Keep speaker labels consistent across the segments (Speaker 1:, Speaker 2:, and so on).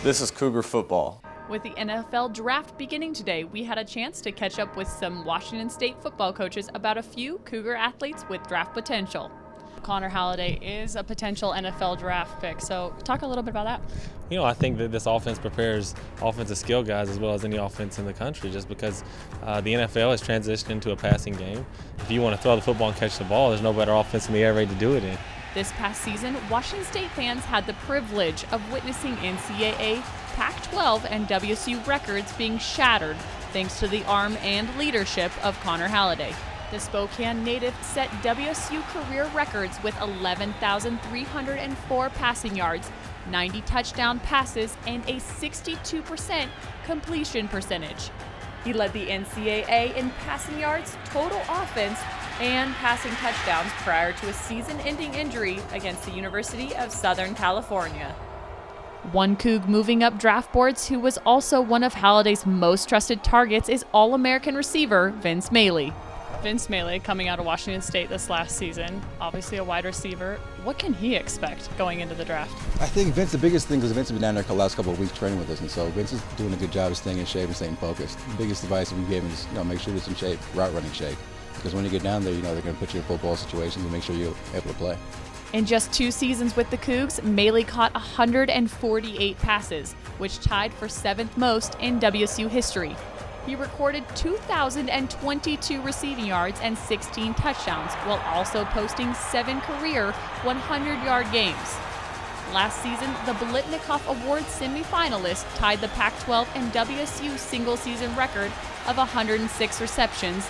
Speaker 1: This is Cougar football.
Speaker 2: With the NFL draft beginning today, we had a chance to catch up with some Washington State football coaches about a few Cougar athletes with draft potential. Connor Halliday is a potential NFL draft pick, so talk a little bit about that.
Speaker 3: You know, I think that this offense prepares offensive skill guys as well as any offense in the country, just because the NFL has transitioned into a passing game. If you want to throw the football and catch the ball, there's no better offense in the air raid to do it in.
Speaker 2: This past season, Washington State fans had the privilege of witnessing NCAA, Pac-12, and WSU records being shattered thanks to the arm and leadership of Connor Halliday. The Spokane native set WSU career records with 11,304 passing yards, 90 touchdown passes, and a 62% completion percentage. He led the NCAA in passing yards, total offense, and passing touchdowns prior to a season-ending injury against the University of Southern California. One Coug moving up draft boards who was also one of Halliday's most trusted targets is All-American receiver Vince Mailey. Vince Mailey coming out of Washington State this last season, obviously a wide receiver. What can he expect going into the draft?
Speaker 4: I think Vince, the biggest thing, because Vince has been down there the last couple of weeks training with us, and so Vince is doing a good job of staying in shape and staying focused. The biggest advice we gave him is, make sure it's in shape, route running shape, because when you get down there, they're going to put you in football situations and make sure you're able to play.
Speaker 2: In just 2 seasons with the Cougs, Mailey caught 148 passes, which tied for 7th most in WSU history. He recorded 2,022 receiving yards and 16 touchdowns, while also posting 7 career 100-yard games. Last season, the Biletnikoff Award semifinalist tied the Pac-12 and WSU single-season record of 106 receptions,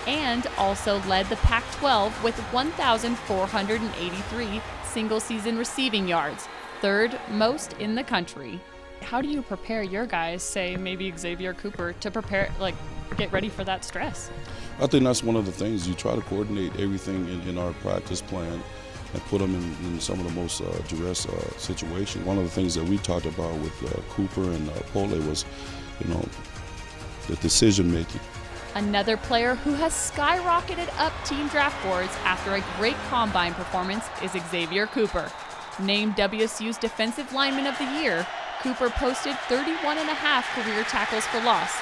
Speaker 2: and also led the Pac-12 with 1,483 single-season receiving yards, 3rd most in the country. How do you prepare your guys, say maybe Xavier Cooper, to prepare, get ready for that stress?
Speaker 5: I think that's one of the things. You try to coordinate everything in our practice plan and put them in some of the most duress situations. One of the things that we talked about with Cooper and Pole was, the decision making.
Speaker 2: Another player who has skyrocketed up team draft boards after a great combine performance is Xavier Cooper. Named WSU's Defensive Lineman of the Year, Cooper posted 31.5 career tackles for loss.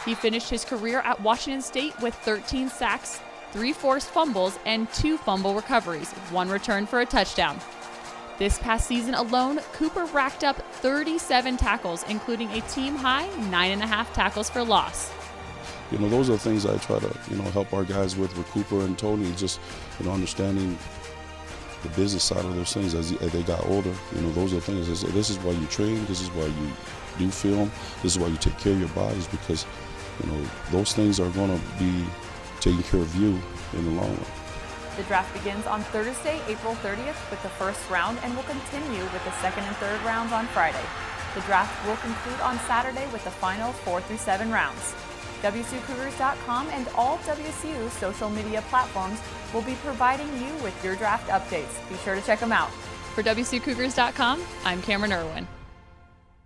Speaker 2: He finished his career at Washington State with 13 sacks, 3 forced fumbles, and 2 fumble recoveries, 1 return for a touchdown. This past season alone, Cooper racked up 37 tackles, including a team-high 9.5 tackles for loss.
Speaker 5: Those are things I try to, help our guys with Cooper and Tony, just, understanding the business side of those things as they got older. Those are the things. This is why you train. This is why you do film. This is why you take care of your bodies, because those things are going to be taking care of you in the long run.
Speaker 2: The draft begins on Thursday, April 30th with the first round and will continue with the 2nd and 3rd rounds on Friday. The draft will conclude on Saturday with the final 4 through 7 rounds. WSUCougars.com and all WSU social media platforms will be providing you with your draft updates. Be sure to check them out. For WSUCougars.com, I'm Cameron Irwin.